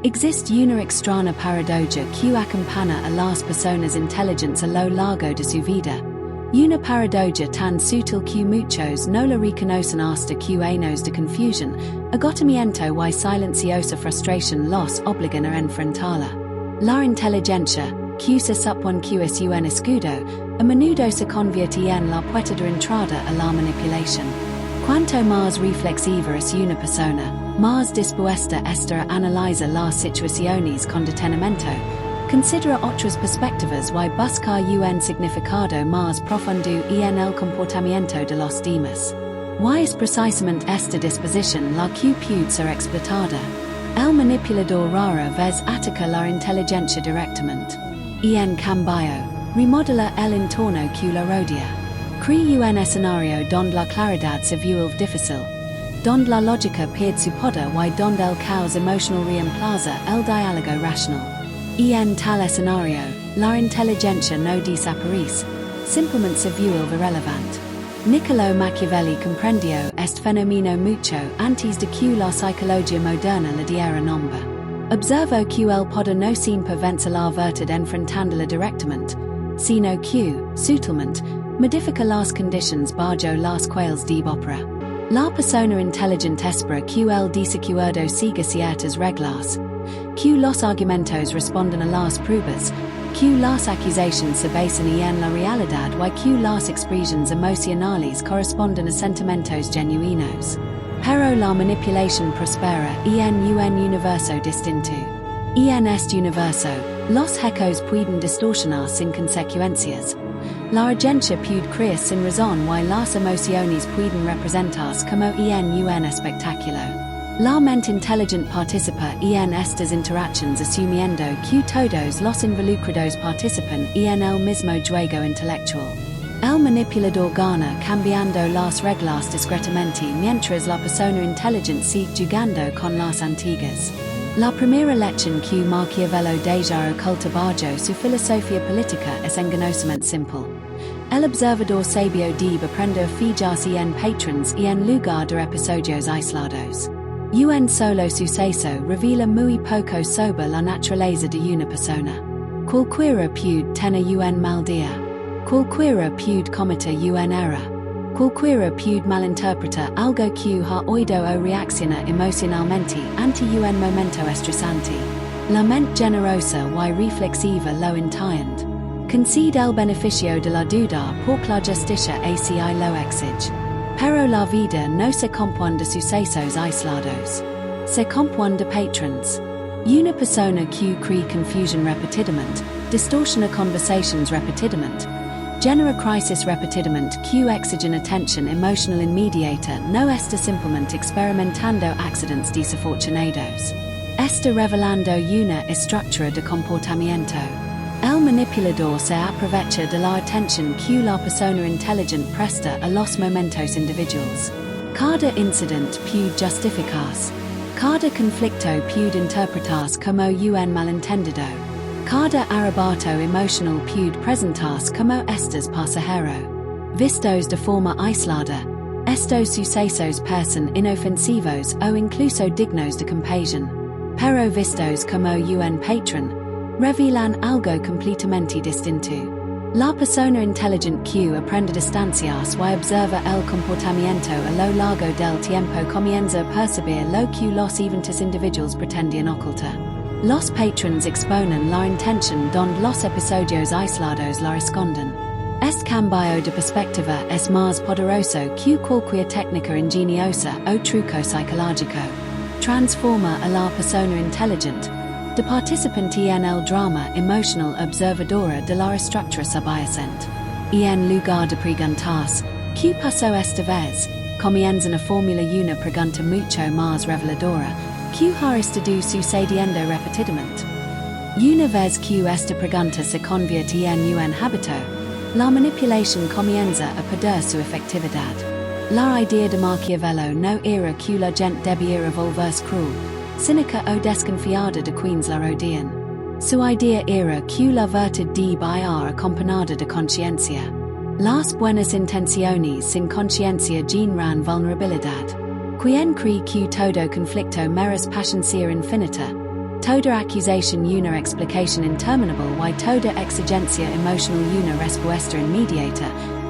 Exist una extrana paradoja que acompaña a las personas intelligentes a lo largo de su vida. Una paradoja tan sutil que muchos no la reconocen hasta que años de confusión, agotamiento y silenciosa frustración los obligan a enfrentarla. La inteligencia, que se supone que es un escudo, a menudo se convierte en la puerta de entrada a la manipulación. Cuanto más reflexiva es una persona, más dispuesta está a analizar las situaciones con detenimiento, considera otras perspectivas y buscar un significado más profundo en el comportamiento de los demás. Y es precisamente esta disposición la que puede ser explotada. El manipulador rara vez ataca la inteligencia directamente. En cambio, remodela el entorno que la rodea. Crea un escenario donde la claridad se vuelve difícil, donde la lógica pierde su poder y donde el caos emocional reemplaza el diálogo racional. En tal escenario, la inteligencia no desaparece, simplemente se vuelve irrelevante. Nicolás Maquiavelo comprendió este fenómeno mucho antes de que la psicología moderna le diera nombre. Observó que el poder no siempre vence la verdad enfrentándola directamente, sino que, sutilmente, modifica las condiciones bajo las cuales debe operar. La persona inteligente espera que el desacuerdo siga ciertas reglas, que los argumentos respondan a las pruebas, que las acusaciones se basen en la realidad y que las expresiones emocionales correspondan a sentimientos genuinos. Pero la manipulación prospera en un universo distinto. En este universo, los hechos pueden distorsionar sin consecuencias. La urgencia puede crear sin razón y las emociones pueden representarse como en un espectáculo. La mente inteligente participa en estas interacciones asumiendo que todos los involucrados participan en el mismo juego intelectual. El manipulador gana cambiando las reglas discretamente mientras la persona inteligente sigue jugando con las antiguas. La primera lección que Maquiavelo deja oculta bajo su filosofía política es engañosamente simple. El observador sabio debe aprender a fijarse en patrones y en lugar de episodios aislados. Un solo suceso revela muy poco sobre la naturaleza de una persona. Cualquiera puede tener un mal día. Cualquiera puede cometer un error. Cualquiera puede malinterpretar algo que ha oído o reacciona emocionalmente ante un momento estresante. La mente generosa y reflexiva lo entiende. Concede el beneficio de la duda porque la justicia así lo exige. Pero la vida no se compone de sucesos aislados. Se compone de patrones. Una persona que crea confusión repetidamente, distorsiona conversations repetidamente, genera crisis repetidamente que exigen atención emocional inmediata no está simplemente experimentando accidentes desafortunados. Está revelando una estructura de comportamiento. El manipulador se aprovecha de la atención que la persona inteligente presta a los momentos individuales. Cada incidente puede justificarse. Cada conflicto puede interpretarse como un malentendido. Cada arrebato emocional puede presentarse como estos pasajero. Vistos de forma aislada, estos sucesos parecen inofensivos o incluso dignos de compasión. Pero vistos como un patrón, revelan algo completamente distinto. La persona inteligente que aprende a distanciarse y observa el comportamiento a lo largo del tiempo comienza a percibir lo que los eventos individuales pretendían ocultar. Los patrones exponen la intención donde los episodios aislados la esconden. Este cambio de perspectiva es más poderoso que cualquier técnica ingeniosa o truco psicológico. Transforma a la persona inteligente de participante en el drama emocional observadora de la estructura subyacente. Y en lugar de preguntarse, ¿qué pasó esta vez? Comienzan a formular una pregunta mucho más reveladora, ¿qué ha estado sucediendo repetidamente? Una vez que esta pregunta se convierte en un hábito, la manipulación comienza a perder su efectividad. La idea de Maquiavelo no era que la gente debiera volverse cruel, cínica o desconfiada de quienes la rodean. Su idea era que la verdad debe ir acompañada de conciencia. Las buenas intenciones sin conciencia generan vulnerabilidad. Quien cree que todo conflicto merece paciencia infinita, toda accusación una explicación interminable y toda exigencia emocional una respuesta inmediata,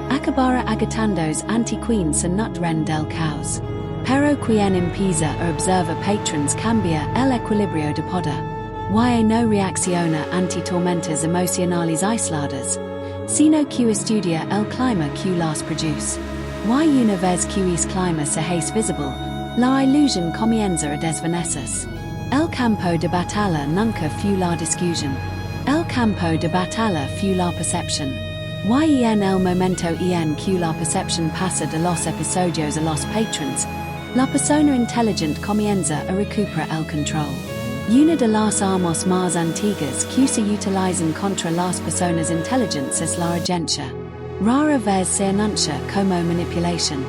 acabara agatandos antiquien se nut ren del caos. Pero quien empieza a observa patrons cambia el equilibrio de poder. Y no reacciona ante tormentas emocionales aisladas, sino que estudia el clima que las produce. Y una vez que es clima se hace visible, la ilusión comienza a desvanecerse. El campo de batalla nunca fue la discusión. El campo de batalla fue la percepción. Y en el momento en que la percepción pasa de los episodios a los patrons, la persona inteligente comienza a recuperar el control. Una de las armas más antiguas que se utilizan contra las personas inteligentes es la urgencia. Rara vez se anuncia como manipulación.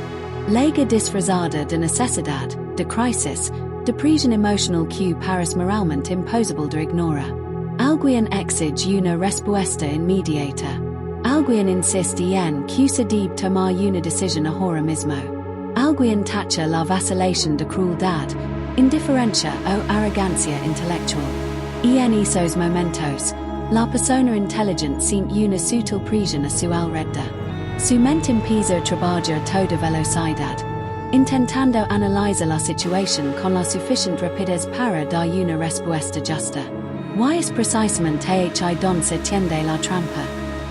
Lega disfrazada de necesidad, de crisis, de presión emocional que parece moralmente imposible de ignorar. Alguien exige una respuesta inmediata. Alguien insiste en que se debe tomar una decisión ahora mismo. Alguien tacha la vacilación de crueldad, indiferencia o arrogancia intelectual. Y en esos momentos, la persona inteligente siente una sutil presión a su alrededor. Su mente empieza a trabajar a toda velocidad, intentando analizar la situación con la suficiente rapidez para dar una respuesta justa. Y es precisamente ahí donde se tiende la trampa.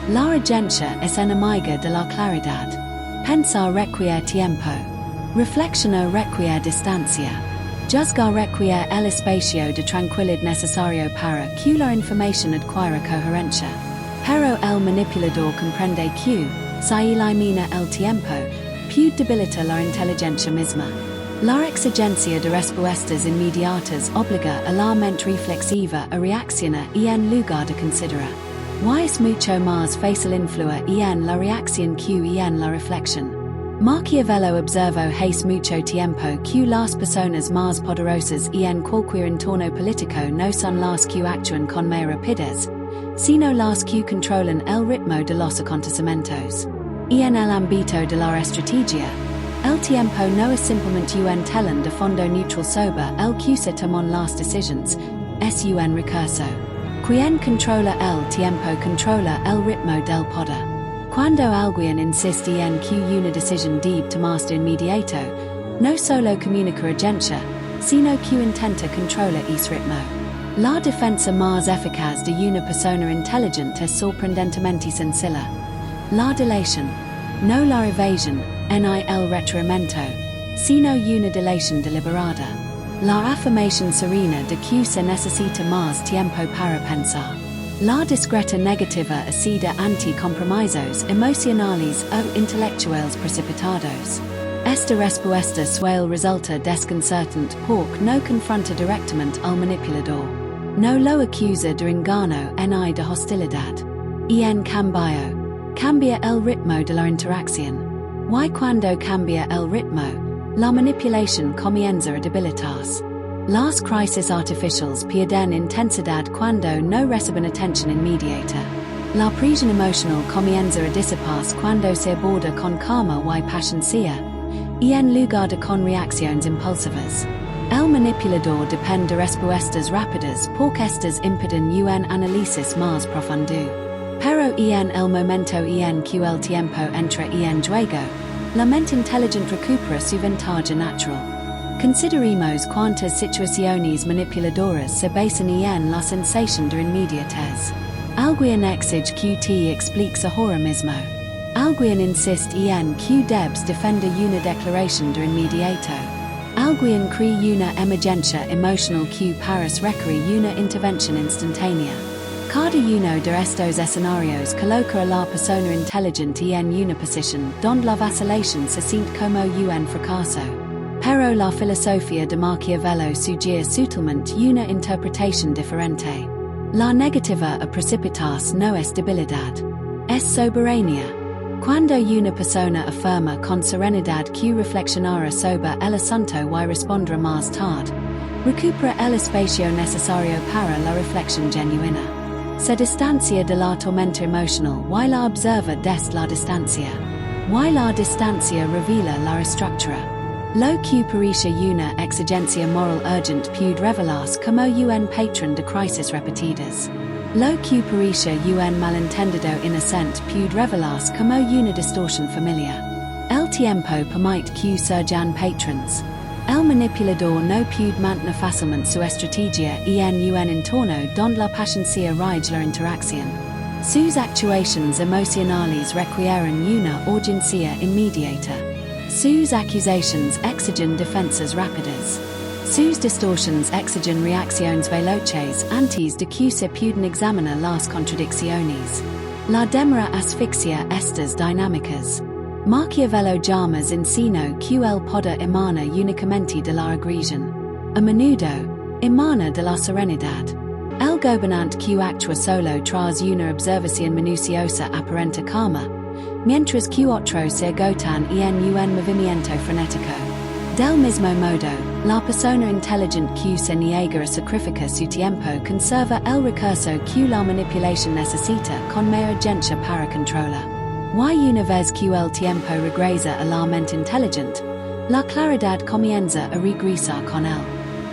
La urgencia es enemiga de la claridad. Pensar requiere tiempo. Reflexionar requiere distancia. Juzgar requiere el espacio de tranquilidad necesario para que la información adquiera coherencia. Pero el manipulador comprende que, si elimina el tiempo, puede debilitar la inteligencia misma. La exigencia de respuestas inmediatas obliga a la mente reflexiva a reaccionar en lugar de considerar. Y es mucho más fácil influir en la reacción que en la reflexión. Maquiavélo observó hace mucho tiempo que las personas más poderosas en cualquier entorno político no son las que actúan con más rapidez, sino las que controlan el ritmo de los acontecimientos. En el ámbito de la estrategia, el tiempo no es simplemente un telón de fondo neutral sobre el que se toman las decisiones, es un recurso. Quien controla el tiempo controla el ritmo del poder. Cuando alguien insiste en que una decisión debe tomarse de inmediato, no solo comunica urgencia, sino que intenta controlar ese ritmo. La defensa más eficaz de una persona inteligente es sorprendentemente sencilla. La dilación, no la evasión, ni el retraimiento, sino una dilación deliberada. La afirmación serena de que se necesita más tiempo para pensar. La discreta negativa acida ante compromisos emocionales o intelectuales precipitados. Esta respuesta suele resultar desconcertante porque no confronta directamente al manipulador. No lo acusa de engaño ni de hostilidad. Y en cambio, cambia el ritmo de la interacción. Y cuando cambia el ritmo, la manipulación comienza a debilitarse. Las crisis artificiales pierden intensidad cuando no reciben atención inmediata. La presión emocional comienza a disiparse cuando se aborda con calma y paciencia, y en lugar de con reacciones impulsivas. El manipulador depende de respuestas rápidas porque estas impiden un análisis más profundo. Pero en el momento en que el tiempo entra en juego, la mente inteligente recupera su ventaja natural. Consideremos cuántas situaciones manipuladoras se basan en la sensación de inmediatez. Alguien exige que te expliques ahora mismo. Alguien insiste en que debes defender una declaración de inmediato. Alguien crea una emergencia emocional que parece requerir una intervención instantánea. Cada uno de estos escenarios coloca a la persona inteligente en una posición donde la vacilación se siente como un fracaso. Pero la filosofía de Maquiavelo sugiere sutilmente una interpretación diferente. La negativa a precipitarse no es debilidad, es soberanía. Cuando una persona afirma con serenidad que reflexionará sobre el asunto y responderá más tarde, recupera el espacio necesario para la reflexión genuina. Se distancia de la tormenta emocional y la observa desde la distancia. Y la distancia revela la estructura. Lo que parisce una exigencia moral urgent puede revelarse como un patrón de crisis repetidas. Lo que parisce un malentendido innocente puede revelarse como una distorsión familiar. El tiempo permite que surjan patrons. El manipulador no puede mantener fácilmente su estrategia en un entorno donde la paciencia rige la interacción. Sus actuaciones emocionales requieren una urgencia inmediata. Sus acusaciones exigen defensas rápidas. Sus distorsiones exigen reacciones veloces antes de que se puedan examinar las contradicciones. La demora asfixia estas dinámicas. Maquiavélo llamas en seno que el poder emana únicamente de la agresión. A menudo, emana de la serenidad. El gobernante que actúa solo tras una observación minuciosa aparenta calma, mientras que otros se agotan en un movimiento frenético. Del mismo modo, la persona inteligente que se niega a sacrificar su tiempo conserva el recurso que la manipulación necesita con mayor urgencia para controlar. Y una vez que el tiempo regresa a la mente inteligente, la claridad comienza a regresar con él.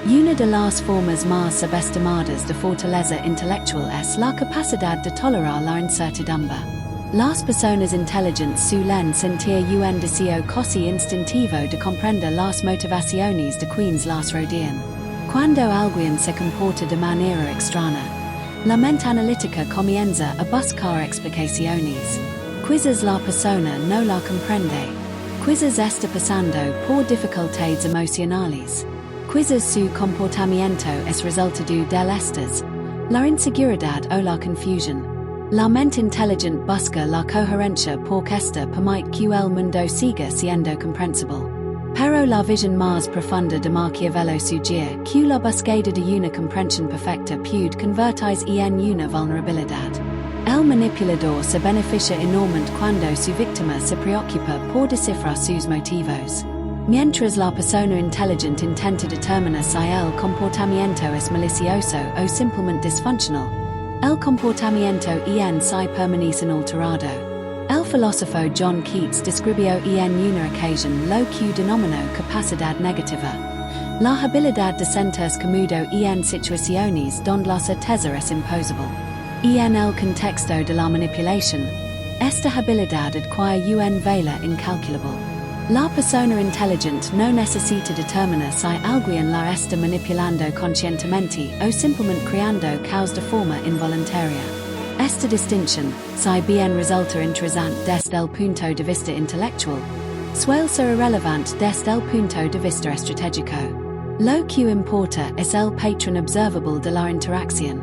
Una de las formas más subestimadas de fortaleza intelectual es la capacidad de tolerar la incertidumbre. Las personas inteligentes suelen sentir un deseo casi instintivo de comprender las motivaciones de quienes las rodean. Cuando alguien se comporta de manera extraña, la mente analítica comienza a buscar explicaciones. Quizás la persona no la comprende. Quizás está pasando por dificultades emocionales. Quizás su comportamiento es resultado del estrés, la inseguridad o la confusión. La mente inteligente busca la coherencia porque esta permite que el mundo siga siendo comprensible. Pero la visión más profunda de Maquiavelo sugiere que la búsqueda de una comprensión perfecta puede convertirse en una vulnerabilidad. El manipulador se beneficia enormemente cuando su víctima se preocupa por descifrar sus motivos. Mientras la persona inteligente intenta determinar si el comportamiento es malicioso o simplemente disfuncional, el comportamiento en si permanece inalterado. El filósofo John Keats describió en una ocasión lo que denominó capacidad negativa, la habilidad de sentirse cómodo en situaciones donde la certeza es imposible. En el contexto de la manipulación, esta habilidad adquiere un valor incalculable. La persona inteligente no necesita determinar si alguien la está manipulando conscientemente o simplemente creando caos de forma involuntaria. Esta distinción, si bien resulta interesante desde el punto de vista intelectual, suele ser irrelevante desde el punto de vista estratégico. Lo que importa es el patrón observable de la interacción.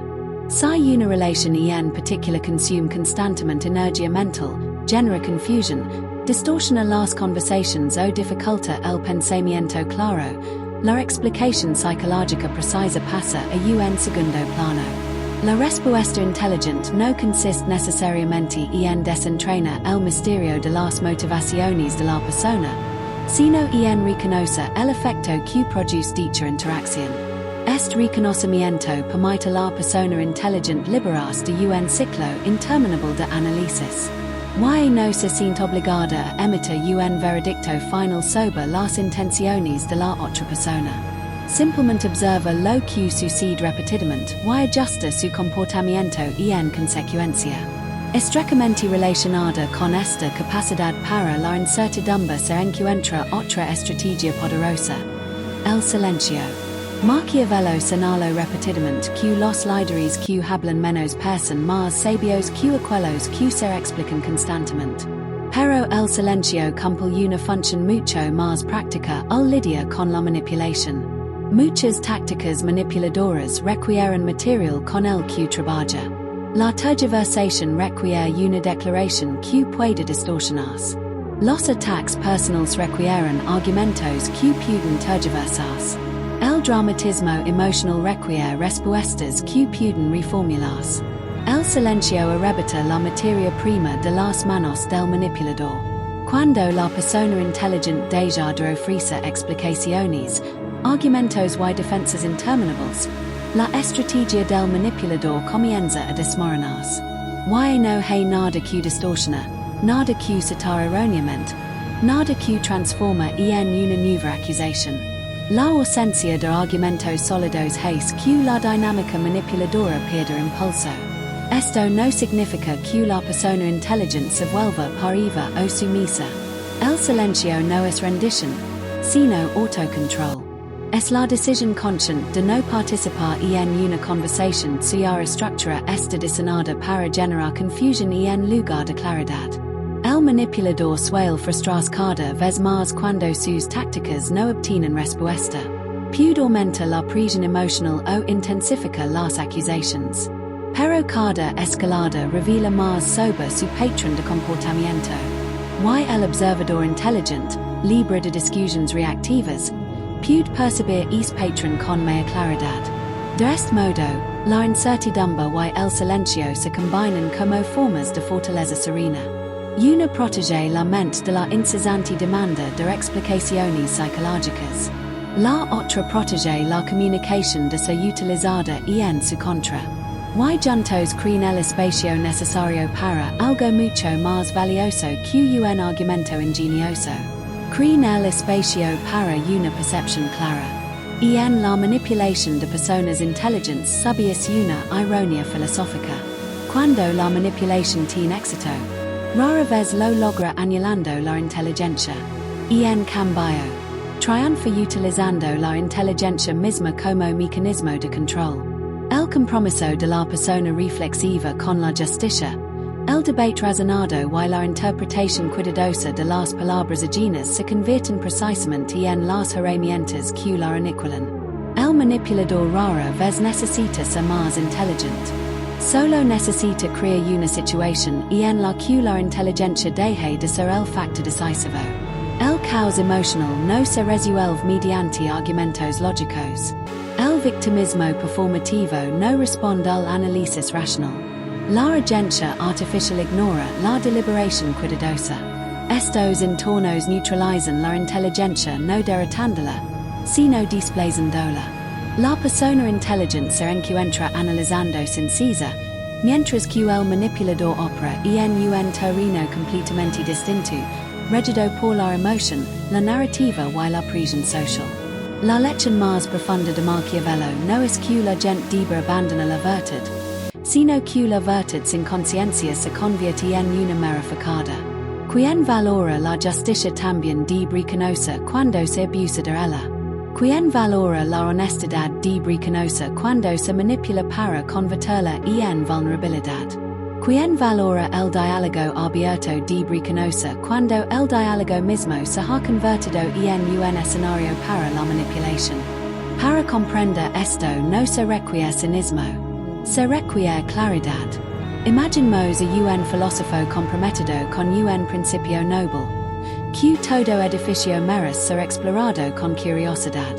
Si una relación en particular consume constantemente energía mental, genera confusión, distorsiona las conversaciones o dificulta el pensamiento claro, la explicación psicológica precisa pasa a un segundo plano. La respuesta inteligente no consiste necesariamente en desentrañar el misterio de las motivaciones de la persona, sino en reconocer el efecto que produce dicha interacción. Este reconocimiento permite a la persona inteligente liberarse de un ciclo interminable de análisis. Y no se siente obligada a emitir un veredicto final sobre las intenciones de la otra persona. Simplemente observa lo que sucede repetidamente y ajusta su comportamiento en consecuencia. Estrechamente relacionada con esta capacidad para la incertidumbre se encuentra otra estrategia poderosa: el silencio. Maquiavelo señaló repetidamente que los líderes que hablan menos parecen más sabios que aquellos que se explican constantemente. Pero el silencio cumple una función mucho más práctica al lidiar con la manipulación. Muchas tácticas manipuladoras requieren material con el que trabaja. La tergiversación requiere una declaración que puede distorsionarse. Los ataques personales requieren argumentos que pueden tergiversarse. El dramatismo emocional requiere respuestas que pueden reformularse. El silencio arrebata la materia prima de las manos del manipulador. Cuando la persona inteligente deja de ofrecer explicaciones, argumentos y defensas interminables, la estrategia del manipulador comienza a desmoronarse. Y no hay nada que distorsiona, nada que citar erróneamente, Nada que transforma en una nueva acusación. La ausencia de argumentos sólidos hace que la dinámica manipuladora pierda impulso. Esto no significa que la persona inteligente se vuelva pasiva o sumisa. El silencio no es rendición, sino autocontrol. Es la decisión consciente de no participar en una conversación cuya estructura está diseñada para generar confusión en lugar de claridad. El manipulador suele frustrarse cada vez más cuando sus tácticas no obtienen respuesta. Puede aumentar la presión emocional o intensifica las acusaciones. Pero cada escalada revela más sobre su patrón de comportamiento. Y el observador inteligente, libre de discusiones reactivas, puede percibir ese patrón con mayor claridad. De este modo, la incertidumbre y el silencio se combinan como formas de fortaleza serena. Una protege la mente de la incesante demanda de explicaciones psicológicas. La otra protege la comunicación de ser utilizada en su contra. Y juntos crean el espacio necesario para algo mucho más valioso que un argumento ingenioso. Crean el espacio para una percepción clara. En la manipulación de personas inteligentes subyace una ironía filosófica. Cuando la manipulación tiene éxito, rara vez lo logra anulando la inteligencia. En cambio, triunfa utilizando la inteligencia misma como mecanismo de control. El compromiso de la persona reflexiva con la justicia, el debate razonado y la interpretación cuidadosa de las palabras ajenas se convierten precisamente en las herramientas que la aniquilan. El manipulador rara vez necesita ser más inteligente. Solo necesita crear una situación en la que la inteligencia deje de ser el factor decisivo. El caos emocional no se resuelve mediante argumentos lógicos. El victimismo performativo no responde al análisis racional. La agencia artificial ignora la deliberación cuidadosa. Estos entornos neutralizan la inteligencia no derrotándola, sino desplazándola. La persona inteligente se encuentra analizando sin cesar, mientras que el manipulador opera en un terreno completamente distinto, regido por la emoción, la narrativa y la presión social. La lección más profunda de Maquiavelo no es que la gente deba abandonar la verdad, sino que la verdad sin conciencia se convierte en una mera facada. Quien valora la justicia también debe reconocer cuando se abusa de ella. Quien valora la honestidad debe reconocer cuando se manipula para convertirla en vulnerabilidad. Quien valora el diálogo abierto debe reconocer cuando el diálogo mismo se ha convertido en un escenario para la manipulación. Para comprender esto no se requiere cinismo. Se requiere claridad. Imaginemos a un filósofo comprometido con un principio noble. Que todo edificio merece ser explorado con curiosidad.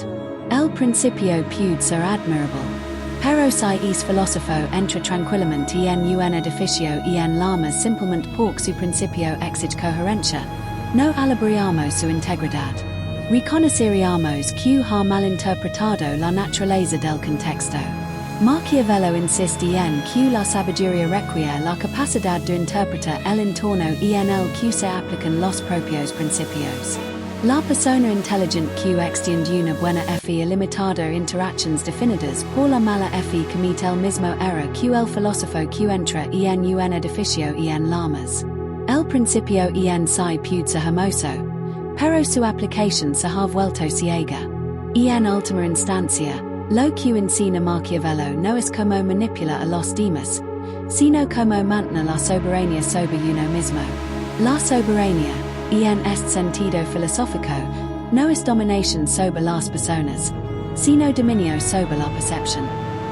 El principio puede ser admirable. Pero si es filósofo entra tranquilamente en un edificio en llamas simplemente por su principio exige coherencia, no alabaríamos su integridad. Reconoceríamos que ha malinterpretado la naturaleza del contexto. Maquiavelo insiste en que la sabiduría requiere la capacidad de interpretar el entorno en el que se aplican los propios principios. La persona inteligente que extiende una buena fe ilimitada interacciones definidas por la mala fe comete el mismo error que el filósofo que entra en un edificio en llamas. El principio en sí puede ser hermoso, pero su aplicación se ha vuelto ciega. En última instancia, lo que enseña Maquiavelo no es cómo manipular a los demás, sino cómo mantener la soberanía sobre uno mismo. La soberanía, en este sentido filosófico, no es dominación sobre las personas, sino dominio sobre la percepción.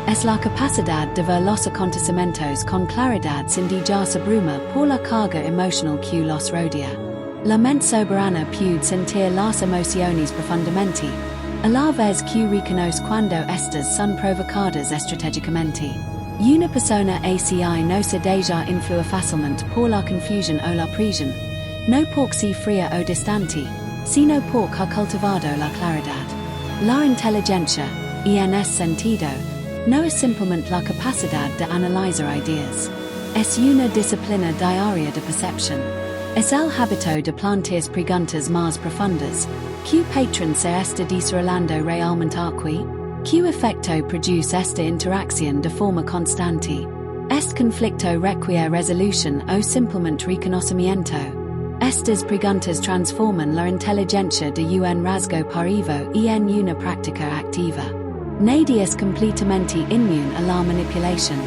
Es la capacidad de ver los acontecimientos con claridad sin dejarse abrumar por la carga emocional que los rodea. La mente soberana puede sentir las emociones profundamente, a la vez que reconoce cuando estas son provocadas estratégicamente. Una persona así no se deja influir fácilmente por la confusión o la presión, no porque sea fría o distante, sino porque ha cultivado la claridad. La inteligencia, en ese sentido, no es simplemente la capacidad de analizar ideas. Es una disciplina diaria de percepción. Es el hábito de plantear preguntas más profundas. ¿Qué patron se está desarrollando realmente aquí? ¿Qué efecto produce esta interacción de forma constante? ¿Este conflicto requiere resolución o simplemente reconocimiento? Estas preguntas transforman la inteligencia de un rasgo pasivo y en una práctica activa. Nadie es completamente inmune a la manipulación.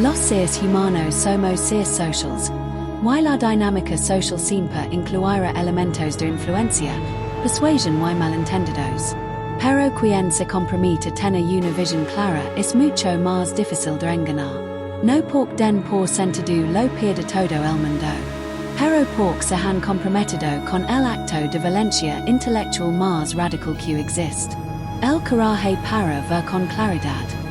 Los seres humanos somos seres sociales. Y la dinámica social siempre incluirá elementos de influencia, persuasión y malentendidos. Pero quien se compromete a tener una visión clara es mucho más difícil de engañar. No porque den por sentido lo pierde todo el mundo. Pero porque se han comprometido con el acto de violencia intelectual más radical que existe. El coraje para ver con claridad.